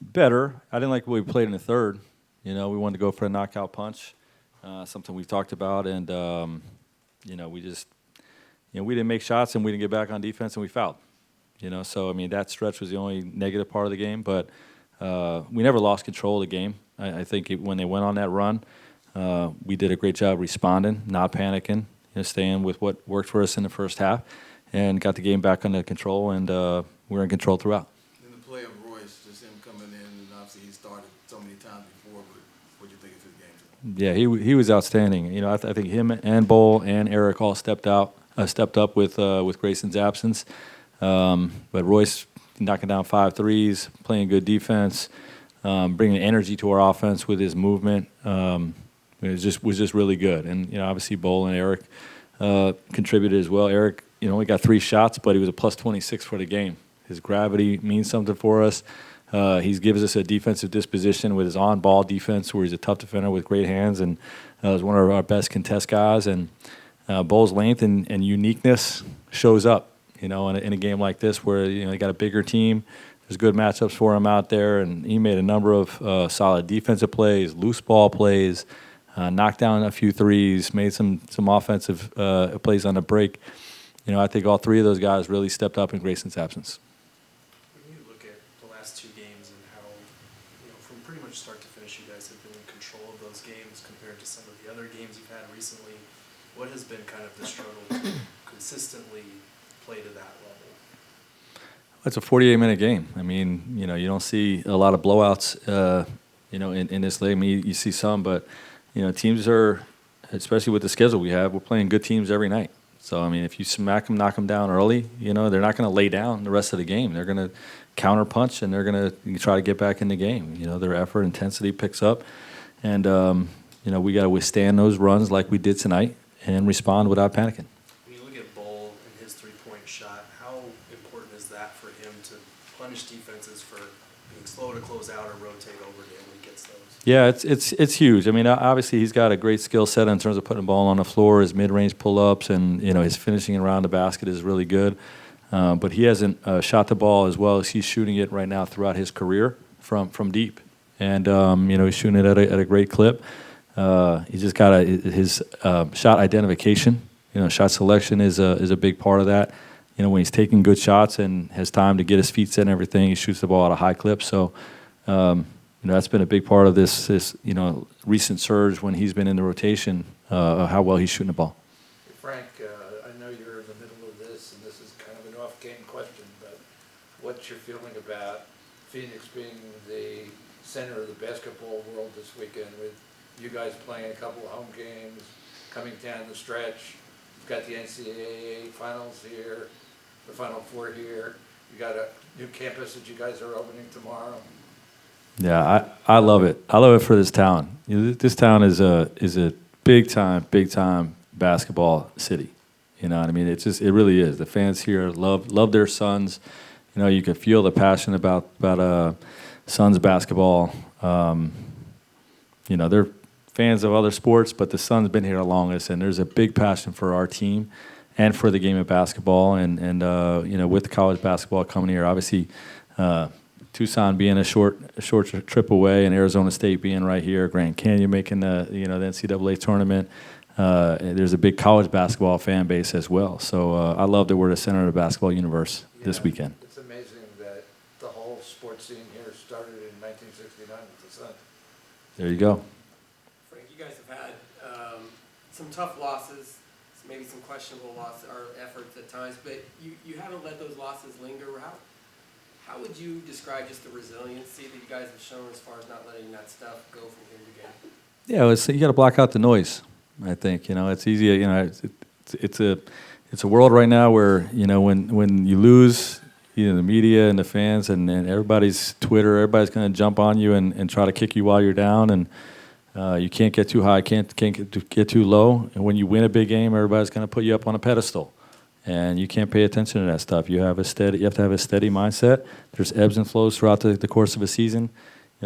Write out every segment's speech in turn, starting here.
Better. I didn't like the way we played in the third. We wanted to go for a knockout punch, something we've talked about, and we just, we didn't make shots and we didn't get back on defense and we fouled. So I mean that stretch was the only negative part of the game, but we never lost control of the game. I think when they went on that run, we did a great job responding, not panicking, staying with what worked for us in the first half, and got the game back under control, and we were in control throughout. In the play of Royce, just him coming in, and obviously he started so many times before, but what do you think of his game today? Yeah, he was outstanding. I think him and Bull and Eric all stepped up with Grayson's absence. But Royce knocking down 5 threes, playing good defense, bringing energy to our offense with his movement. It was just really good. And obviously Bull and Eric contributed as well. Eric, only got 3 shots, but he was a plus 26 for the game. His gravity means something for us. He gives us a defensive disposition with his on-ball defense, where he's a tough defender with great hands, and is one of our best contest guys. And Bull's length and uniqueness shows up, in a game like this where they got a bigger team. There's good matchups for him out there, and he made a number of solid defensive plays, loose ball plays, knocked down a few threes, made some offensive plays on the break. I think all 3 of those guys really stepped up in Grayson's absence. When you look at the last 2 games and how, from pretty much start to finish, you guys have been in control of those games compared to some of the other games you've had recently, what has been kind of the struggle to consistently play to that level? It's a 48-minute game. I mean, you don't see a lot of blowouts, in this league. I mean, you see some, but, teams are, especially with the schedule we have, we're playing good teams every night. So, I mean, if you smack them, knock them down early, they're not going to lay down the rest of the game. They're going to counter punch, and they're going to try to get back in the game. Their effort, intensity picks up. And, we got to withstand those runs like we did tonight and respond without panicking. When you look at Bull and his three-point shot, how important is that for him to punish defenses for being slow to close out or rotate over to him when he gets those? Yeah, it's huge. I mean, obviously he's got a great skill set in terms of putting the ball on the floor, his mid-range pull-ups, and his finishing around the basket is really good. But he hasn't shot the ball as well as he's shooting it right now throughout his career from deep, and he's shooting it at a great clip. He's just got his shot identification. Shot selection is a big part of that. When he's taking good shots and has time to get his feet set and everything, he shoots the ball at a high clip. So. That's been a big part of this recent surge when he's been in the rotation, how well he's shooting the ball. Frank, I know you're in the middle of this, and this is kind of an off-game question, but what's your feeling about Phoenix being the center of the basketball world this weekend, with you guys playing a couple of home games, coming down the stretch? You've got the NCAA finals here, the Final Four here. You got a new campus that you guys are opening tomorrow. Yeah, I love it. I love it for this town. This town is a big time basketball city. You know what I mean? It really is. The fans here love their Suns. You can feel the passion about Suns basketball. They're fans of other sports, but the Suns been here the longest, and there's a big passion for our team and for the game of basketball. And with college basketball coming here, obviously. Tucson being a short trip away, and Arizona State being right here, Grand Canyon making the NCAA tournament. There's a big college basketball fan base as well. So I love that we're the center of the basketball universe this weekend. It's amazing that the whole sports scene here started in 1969 with the Suns. There you go. Frank, you guys have had some tough losses, maybe some questionable losses or efforts at times, but you haven't let those losses linger. How would you describe just the resiliency that you guys have shown as far as not letting that stuff go from game to game? Yeah, you got to block out the noise. I think it's easy. It's a world right now where when you lose, the media and the fans and everybody's Twitter, everybody's going to jump on you and try to kick you while you're down, and you can't get too high, can't get too low. And when you win a big game, everybody's going to put you up on a pedestal. And you can't pay attention to that stuff. You have to have a steady mindset. There's ebbs and flows throughout the course of a season.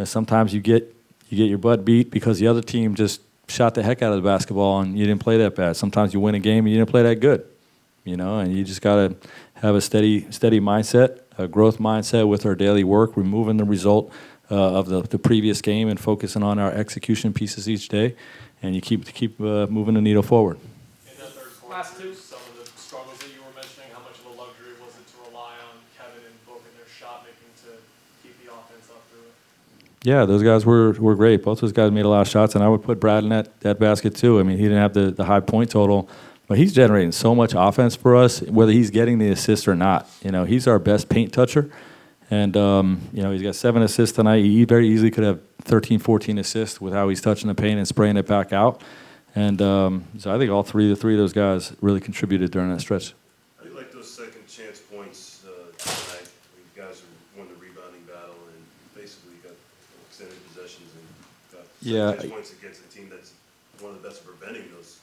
Sometimes you get your butt beat because the other team just shot the heck out of the basketball and you didn't play that bad. Sometimes you win a game and you didn't play that good. And you just gotta have a steady mindset, a growth mindset with our daily work, removing the result of the previous game and focusing on our execution pieces each day, and you keep moving the needle forward. In that third quarter, some of the struggles that you were mentioning, how much of a luxury was it to rely on Kevin and Book and their shot making to keep the offense up through it? Yeah, those guys were great. Both those guys made a lot of shots, and I would put Brad in that basket too. I mean, he didn't have the high point total, but he's generating so much offense for us, whether he's getting the assist or not. You know, he's our best paint toucher, and you know, he's got 7 assists tonight. He very easily could have 13, 14 assists with how he's touching the paint and spraying it back out. And so I think the three of those guys really contributed during that stretch. How do you like those second chance points tonight? You guys won the rebounding battle and basically got extended possessions and got second chance points against a team that's one of the best at preventing those.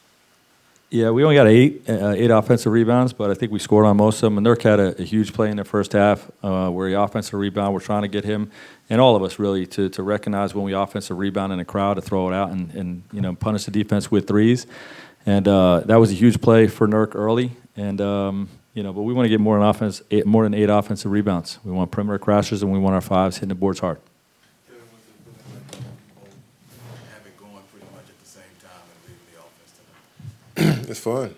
Yeah, we only got eight offensive rebounds, but I think we scored on most of them. And Nurk had a huge play in the first half where he offensive rebound. We're trying to get him and all of us really to recognize when we offensive rebound in a crowd to throw it out and you know, punish the defense with threes. And that was a huge play for Nurk early. And you know, but we want to get more than 8 offensive rebounds. We want perimeter crashers and we want our 5s hitting the boards hard. Have it going pretty much at the same time and leaving the offense tonight. It's fun.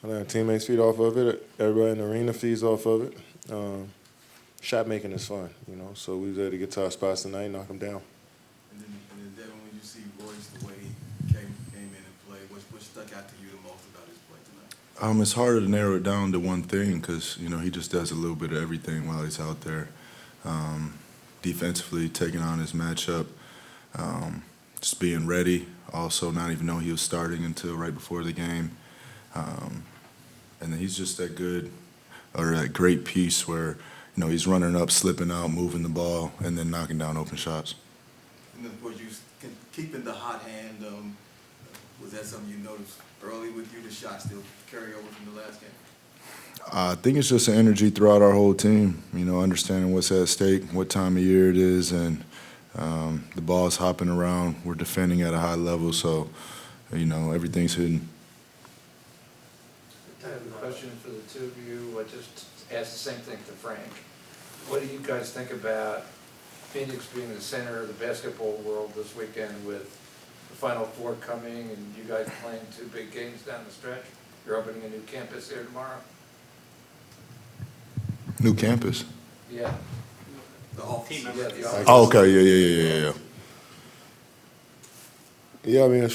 I let teammates feed off of it. Everybody in the arena feeds off of it. Shot making is fun, you know. So we was able to get to our spots tonight and knock them down. And then Devin, when you see Royce, the way he came in and played, what stuck out to you the most about his play tonight? It's harder to narrow it down to one thing because, you know, he just does a little bit of everything while he's out there. Defensively, taking on his matchup, just being ready, also not even know he was starting until right before the game. And then he's just that great piece where, you know, he's running up, slipping out, moving the ball, and then knocking down open shots. And then, were you keeping the hot hand? Was that something you noticed early with you? The shot still carry over from the last game? I think it's just an energy throughout our whole team, you know, understanding what's at stake, what time of year it is, and the ball's hopping around. We're defending at a high level, so, you know, everything's hidden. I have a question for the two of you. I just asked the same thing to Frank. What do you guys think about Phoenix being the center of the basketball world this weekend with the Final Four coming and you guys playing 2 big games down the stretch? You're opening a new campus here tomorrow? New campus? Yeah. The office. Yeah, the office. Oh, okay, yeah. Yeah, I mean,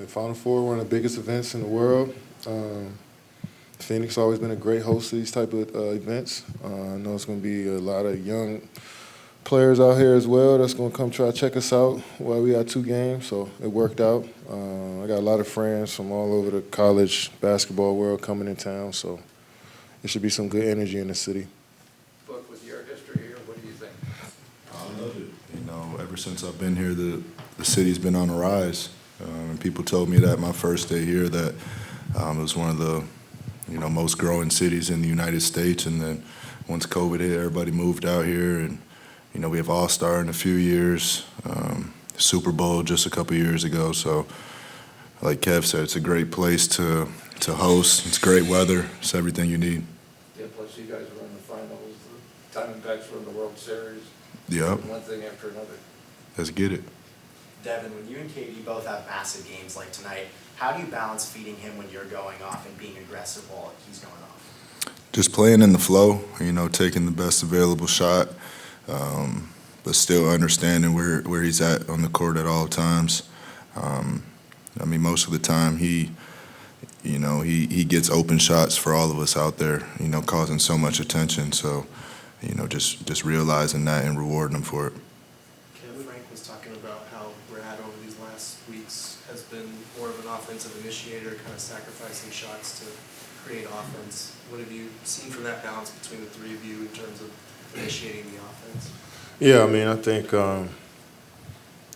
Final Four, one of the biggest events in the world. Phoenix always been a great host of these type of events. I know it's going to be a lot of young players out here as well that's going to come try to check us out while we got 2 games, so it worked out. I got a lot of friends from all over the college basketball world coming in town, so it should be some good energy in the city. Book, with your history here, what do you think? I love it. You know, ever since I've been here, the city's been on a rise. And people told me that my first day here that it was one of the, you know, most growing cities in the United States. And then once COVID hit, everybody moved out here. And, you know, we have All-Star in a few years, Super Bowl just a couple years ago. So, like Kev said, it's a great place to host. It's great weather. It's everything you need. Yeah, plus you guys were in the finals. The Diamondbacks were in the World Series. Yep. One thing after another. Let's get it. Devin, when you and Katie both have massive games like tonight, how do you balance feeding him when you're going off and being aggressive while he's going off? Just playing in the flow, you know, taking the best available shot, but still understanding where he's at on the court at all times. I mean, most of the time he gets open shots for all of us out there, you know, causing so much attention. So, you know, just realizing that and rewarding him for it. Frank was talking about how Brad over these last weeks has been more of an offensive initiator, kind of sacrificing shots to create offense. What have you seen from that balance between the 3 of you in terms of initiating the offense? Yeah, I mean, I think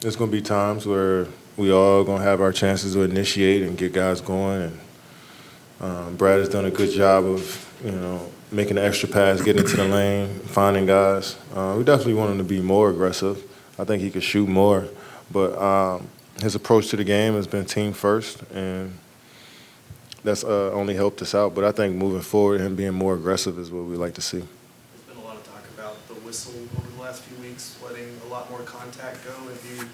there's going to be times where we all going to have our chances to initiate and get guys going. And Brad has done a good job of, you know, making the extra pass, getting into the lane, finding guys. We definitely want him to be more aggressive. I think he could shoot more. But his approach to the game has been team first. And that's only helped us out. But I think moving forward, him being more aggressive is what we like to see. There's been a lot of talk about the whistle over the last few weeks, letting a lot more contact go. Have you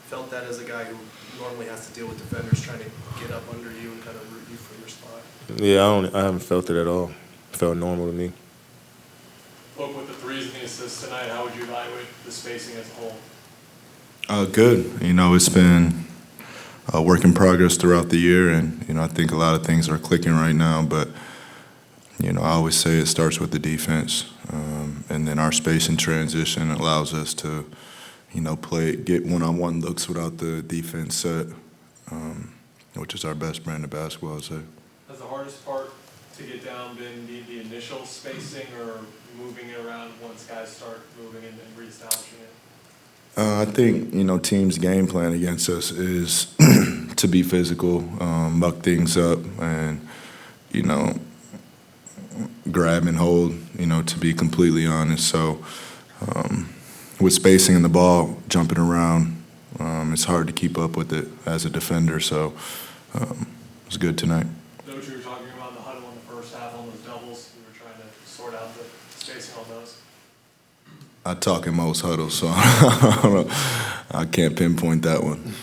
felt that as a guy who normally has to deal with defenders trying to get up under you and kind of root you for your spot? Yeah, I haven't felt it at all. It felt normal to me. Book, with the threes and the assists tonight, how would you evaluate the spacing as a whole? Good. It's been a work in progress throughout the year, and, I think a lot of things are clicking right now, but, I always say it starts with the defense, and then our space in transition allows us to, get one-on-one looks without the defense set, which is our best brand of basketball, I'd say. Has the hardest part to get down been the initial spacing or moving it around once guys start moving and reestablishing it? I think, teams' game plan against us is to be physical, muck things up, and, grab and hold, to be completely honest. So with spacing in the ball, jumping around, it's hard to keep up with it as a defender. So it's good tonight. Those you were talking about in the huddle in the first half on those doubles, we were trying to sort out the spacing on those. I talk in most huddles, so I can't pinpoint that one.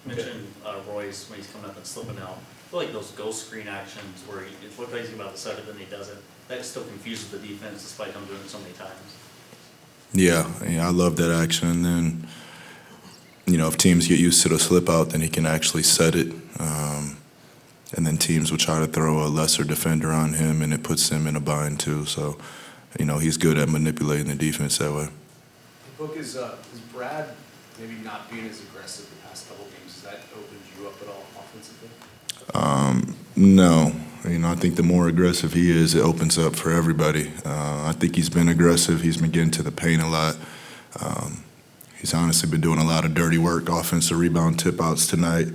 Mentioned Royce when he's coming up and slipping out. I feel like those ghost screen actions where it looks like he's about to set it, then he doesn't. That still confuses the defense despite him doing it so many times. Yeah, I love that action. And then, if teams get used to the slip out, then he can actually set it. And then teams will try to throw a lesser defender on him, and it puts him in a bind too. So, he's good at manipulating the defense that way. Book, is Brad maybe not being as aggressive the past couple games? Has that opened you up at all offensively? No. I think the more aggressive he is, it opens up for everybody. I think he's been aggressive. He's been getting to the paint a lot. He's honestly been doing a lot of dirty work, offensive rebound tip-outs tonight.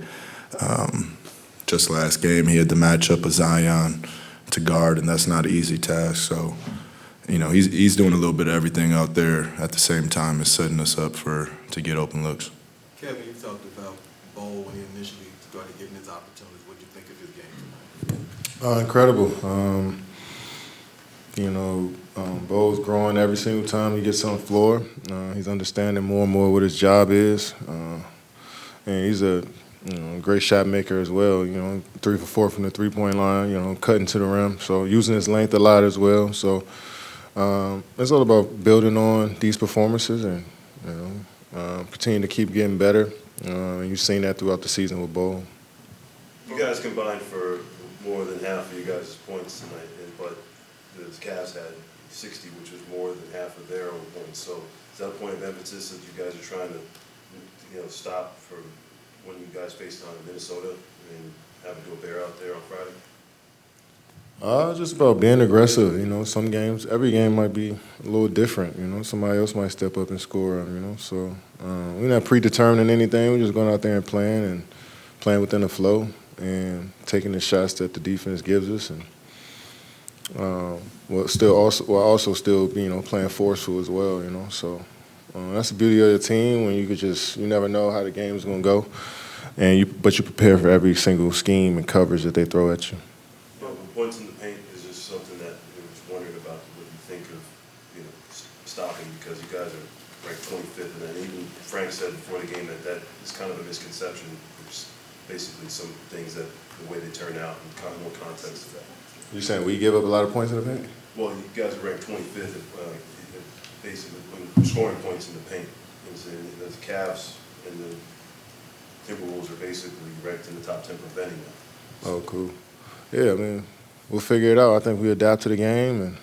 Just last game, he had the matchup of Zion to guard, and that's not an easy task. So, he's doing a little bit of everything out there at the same time as setting us up to get open looks. Kevin, you talked about Bowl when he initially started getting his opportunities. What do you think of his game tonight? Incredible. Bo's growing every single time he gets on the floor. He's understanding more and more what his job is. And he's a great shot maker as well. 3 for 4 from the three-point line, cutting to the rim. So using his length a lot as well. So it's all about building on these performances and, continuing to keep getting better. And you've seen that throughout the season with Bo. You guys combined for more than half of you guys' points tonight, but the Cavs had 60, which was more than half of their own points. So is that a point of emphasis that you guys are trying to, stop for when you guys faced on Minnesota and having to bear out there on Friday? Just about being aggressive. Some games, every game might be a little different. Somebody else might step up and score. So we're not predetermining anything. We're just going out there and playing within the flow and taking the shots that the defense gives us, and while also still playing forceful as well. So that's the beauty of the team, when you never know how the game's going to go, but you prepare for every single scheme and coverage that they throw at you. Points in the paint is just something that I was wondering about what you think of, stopping, because you guys are ranked 25th, and then even Frank said before the game that is kind of a misconception. There's basically some things that the way they turn out and kind of more context to that. You saying we give up a lot of points in the paint? Well, you guys are ranked 25th, basically when scoring points in the paint. The Cavs and the Timberwolves are basically ranked in the top 10 preventing that. Oh, cool. Yeah, we'll figure it out. I think we adapt to the game, and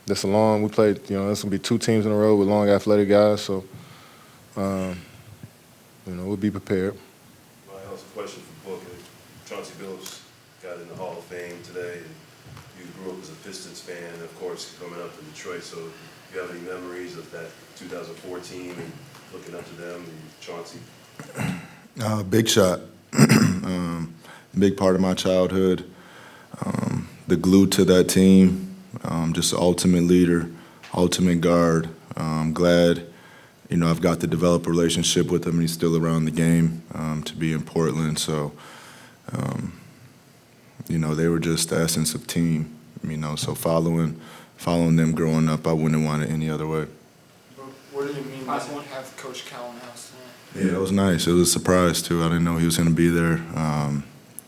we played, this going to be 2 teams in a row with long athletic guys, so, we'll be prepared. Well, I also a question for Book. Chauncey Billups got in the Hall of Fame today, and you grew up as a Pistons fan, of course, coming up to Detroit, so do you have any memories of that 2014 and looking up to them and Chauncey? Big shot. Big part of my childhood. The glue to that team, just the ultimate leader, ultimate guard. I'm glad, I've got to develop a relationship with him. He's still around the game to be in Portland. So, you know, they were just the essence of team, you know, so following them growing up, I wouldn't want it any other way. What did it mean to have Coach Cal in the house tonight? Yeah, it was nice. It was a surprise, too. I didn't know he was going to be there.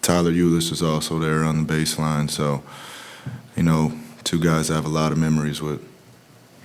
Tyler Eulis was also there on the baseline, so, you know, two guys I have a lot of memories with.